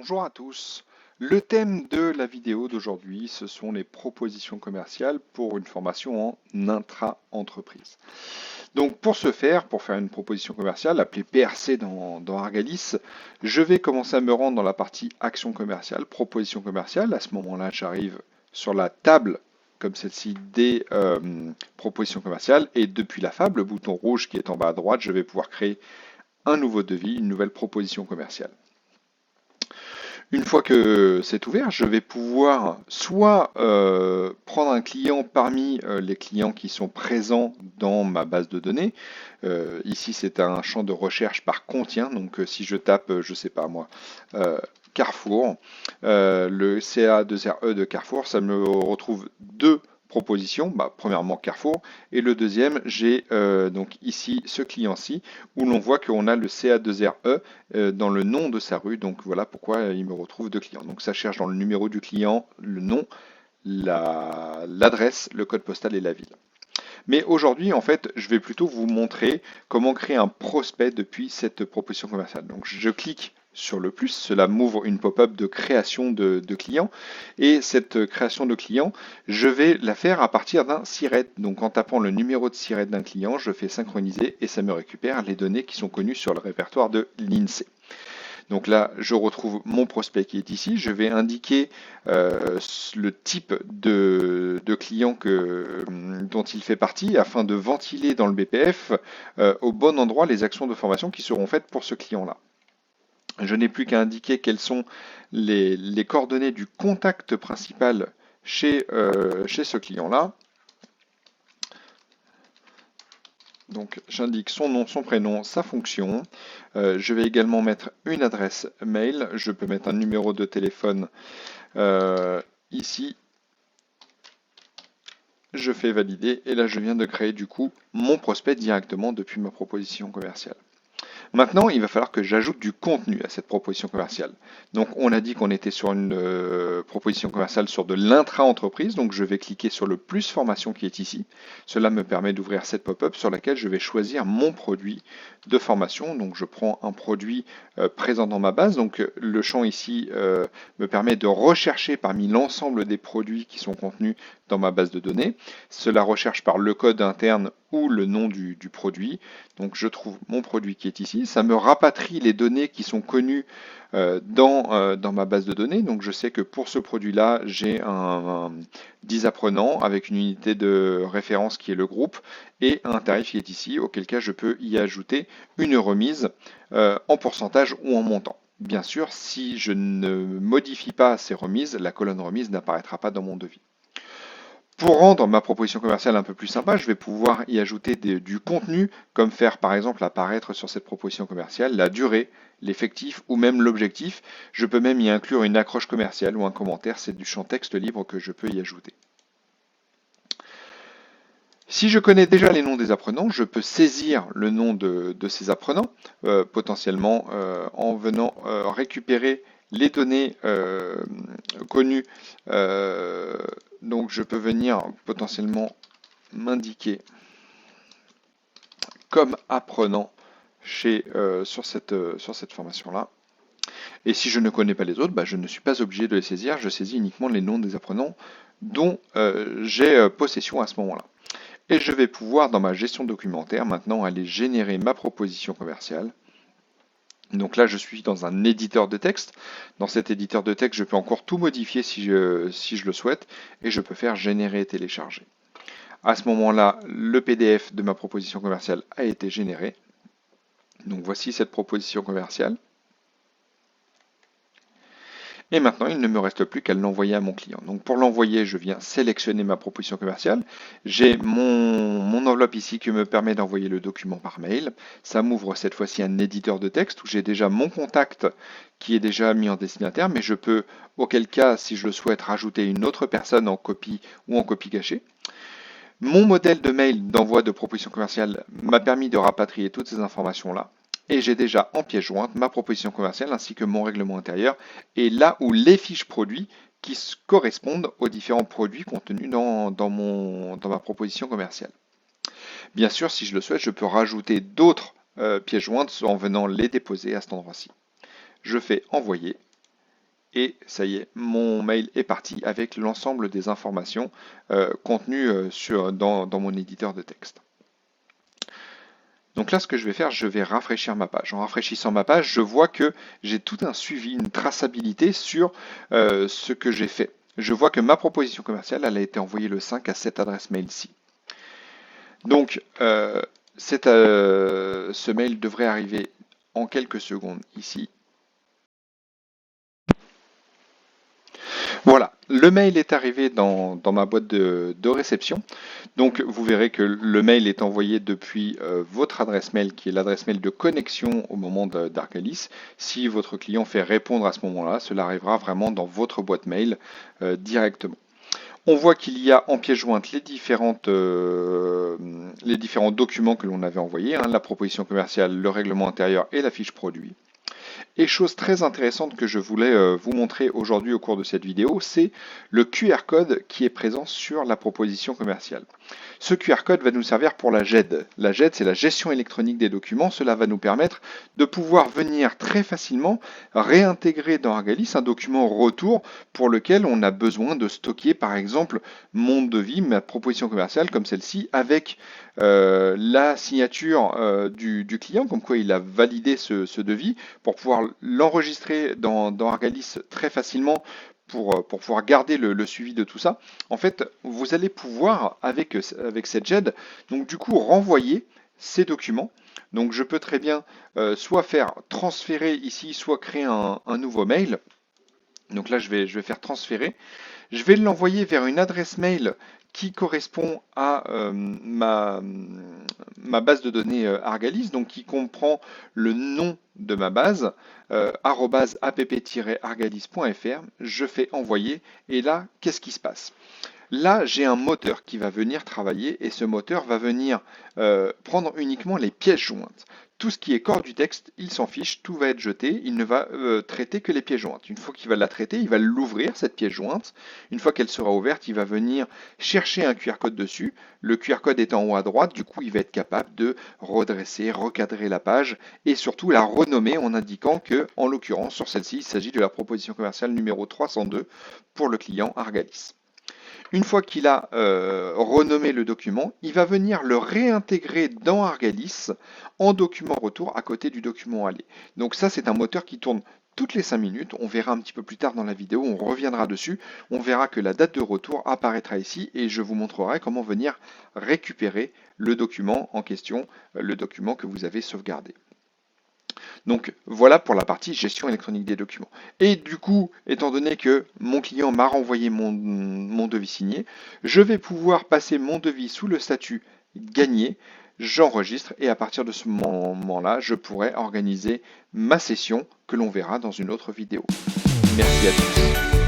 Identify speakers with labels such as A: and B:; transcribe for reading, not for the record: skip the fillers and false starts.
A: Bonjour à tous. Le thème de la vidéo d'aujourd'hui, ce sont les propositions commerciales pour une formation en intra-entreprise. Donc pour ce faire, pour faire une proposition commerciale, appelée PRC dans Argalis, je vais commencer à me rendre dans la partie action commerciale, proposition commerciale. À ce moment-là, j'arrive sur la table comme celle-ci des propositions commerciales et depuis la fable, le bouton rouge qui est en bas à droite, je vais pouvoir créer un nouveau devis, une nouvelle proposition commerciale. Une fois que c'est ouvert, je vais pouvoir soit prendre un client parmi les clients qui sont présents dans ma base de données. Ici, c'est un champ de recherche par contient. Donc, si je tape, je sais pas moi, euh, Carrefour, le CA2RE de Carrefour, ça me retrouve deux propositions. Bah, premièrement, Carrefour. Et le deuxième, j'ai donc ici ce client-ci où l'on voit qu'on a le CA2RE dans le nom de sa rue. Donc voilà pourquoi il me retrouve deux clients. Donc ça cherche dans le numéro du client, le nom, l'adresse, le code postal et la ville. Mais aujourd'hui, en fait, je vais plutôt vous montrer comment créer un prospect depuis cette proposition commerciale. Donc je clique sur le plus, cela m'ouvre une pop-up de création de clients. Et cette création de clients, je vais la faire à partir d'un SIRET. Donc en tapant le numéro de SIRET d'un client, je fais synchroniser et ça me récupère les données qui sont connues sur le répertoire de l'INSEE. Donc là, je retrouve mon prospect qui est ici. Je vais indiquer le type de client dont il fait partie afin de ventiler dans le BPF au bon endroit les actions de formation qui seront faites pour ce client-là. Je n'ai plus qu'à indiquer quelles sont les coordonnées du contact principal chez ce client-là. Donc j'indique son nom, son prénom, sa fonction. Je vais également mettre une adresse mail. Je peux mettre un numéro de téléphone ici. Je fais valider et là je viens de créer du coup mon prospect directement depuis ma proposition commerciale. Maintenant, il va falloir que j'ajoute du contenu à cette proposition commerciale. Donc, on a dit qu'on était sur une proposition commerciale sur de l'intra-entreprise. Donc, je vais cliquer sur le plus formation qui est ici. Cela me permet d'ouvrir cette pop-up sur laquelle je vais choisir mon produit de formation. Donc, je prends un produit présent dans ma base. Donc, le champ ici me permet de rechercher parmi l'ensemble des produits qui sont contenus dans ma base de données. Cela recherche par le code interne ou le nom du produit. Donc je trouve mon produit qui est ici. Ça me rapatrie les données qui sont connues dans ma base de données. Donc je sais que pour ce produit-là, j'ai un 10 apprenants avec une unité de référence qui est le groupe et un tarif qui est ici, auquel cas je peux y ajouter une remise en pourcentage ou en montant. Bien sûr, si je ne modifie pas ces remises, la colonne remise n'apparaîtra pas dans mon devis. Pour rendre ma proposition commerciale un peu plus sympa, je vais pouvoir y ajouter du contenu, comme faire par exemple apparaître sur cette proposition commerciale la durée, l'effectif ou même l'objectif. Je peux même y inclure une accroche commerciale ou un commentaire, c'est du champ texte libre que je peux y ajouter. Si je connais déjà les noms des apprenants, je peux saisir le nom de ces apprenants, potentiellement en venant récupérer les données connues. Donc je peux venir potentiellement m'indiquer comme apprenant sur cette formation-là. Et si je ne connais pas les autres, bah, je ne suis pas obligé de les saisir, je saisis uniquement les noms des apprenants dont j'ai possession à ce moment-là. Et je vais pouvoir, dans ma gestion documentaire, maintenant aller générer ma proposition commerciale. Donc là, je suis dans un éditeur de texte. Dans cet éditeur de texte, je peux encore tout modifier si je le souhaite, et je peux faire générer et télécharger. À ce moment-là, le PDF de ma proposition commerciale a été généré. Donc voici cette proposition commerciale. Et maintenant, il ne me reste plus qu'à l'envoyer à mon client. Donc pour l'envoyer, je viens sélectionner ma proposition commerciale. J'ai mon enveloppe ici qui me permet d'envoyer le document par mail. Ça m'ouvre cette fois-ci un éditeur de texte où j'ai déjà mon contact qui est déjà mis en destinataire, mais je peux, auquel cas, si je le souhaite, rajouter une autre personne en copie ou en copie cachée. Mon modèle de mail d'envoi de proposition commerciale m'a permis de rapatrier toutes ces informations-là. Et j'ai déjà en pièce jointe ma proposition commerciale ainsi que mon règlement intérieur et là où les fiches produits qui correspondent aux différents produits contenus dans ma proposition commerciale. Bien sûr, si je le souhaite, je peux rajouter d'autres pièces jointes en venant les déposer à cet endroit-ci. Je fais envoyer Et ça y est, mon mail est parti avec l'ensemble des informations contenues dans mon éditeur de texte. Donc là, ce que je vais faire, je vais rafraîchir ma page. En rafraîchissant ma page, je vois que j'ai tout un suivi, une traçabilité sur ce que j'ai fait. Je vois que ma proposition commerciale, elle a été envoyée le 5 à cette adresse mail-ci. Donc, ce mail devrait arriver en quelques secondes ici. Voilà, le mail est arrivé dans ma boîte de réception. Donc vous verrez que le mail est envoyé depuis votre adresse mail, qui est l'adresse mail de connexion au moment d'Argalis. Si votre client fait répondre à ce moment-là, cela arrivera vraiment dans votre boîte mail directement. On voit qu'il y a en pièce jointe les différents documents que l'on avait envoyés, hein, la proposition commerciale, le règlement intérieur et la fiche produit. Et chose très intéressante que je voulais vous montrer aujourd'hui au cours de cette vidéo, c'est le QR code qui est présent sur la proposition commerciale. Ce QR code va nous servir pour la GED. La GED, c'est la gestion électronique des documents. Cela va nous permettre de pouvoir venir très facilement réintégrer dans Argalis un document retour pour lequel on a besoin de stocker, par exemple, mon devis, ma proposition commerciale comme celle-ci, avec la signature du client, comme quoi il a validé ce devis, pour pouvoir l'enregistrer dans Argalis très facilement pour pouvoir garder le suivi de tout ça. En fait, vous allez pouvoir, avec cette GED, donc du coup renvoyer ces documents. Donc je peux très bien soit faire transférer ici, soit créer un nouveau mail. Donc là, je vais faire transférer. Je vais l'envoyer vers une adresse mail qui correspond à ma base de données Argalis, donc qui comprend le nom de ma base, app-argalis.fr. Je fais envoyer et là, qu'est-ce qui se passe? Là, j'ai un moteur qui va venir travailler et ce moteur va venir prendre uniquement les pièces jointes. Tout ce qui est corps du texte, il s'en fiche, tout va être jeté, il ne va traiter que les pièces jointes. Une fois qu'il va la traiter, il va l'ouvrir, cette pièce jointe. Une fois qu'elle sera ouverte, il va venir chercher un QR code dessus. Le QR code est en haut à droite, du coup, il va être capable de redresser, recadrer la page et surtout la renommer en indiquant que, en l'occurrence, sur celle-ci, il s'agit de la proposition commerciale numéro 302 pour le client Argalis. Une fois qu'il a renommé le document, il va venir le réintégrer dans Argalis en document retour à côté du document aller. Donc ça, c'est un moteur qui tourne toutes les 5 minutes. On verra un petit peu plus tard dans la vidéo, on reviendra dessus. On verra que la date de retour apparaîtra ici et je vous montrerai comment venir récupérer le document en question, le document que vous avez sauvegardé. Donc voilà pour la partie gestion électronique des documents. Et du coup, étant donné que mon client m'a renvoyé mon devis signé, je vais pouvoir passer mon devis sous le statut gagné, j'enregistre et à partir de ce moment-là, je pourrai organiser ma session que l'on verra dans une autre vidéo. Merci à tous.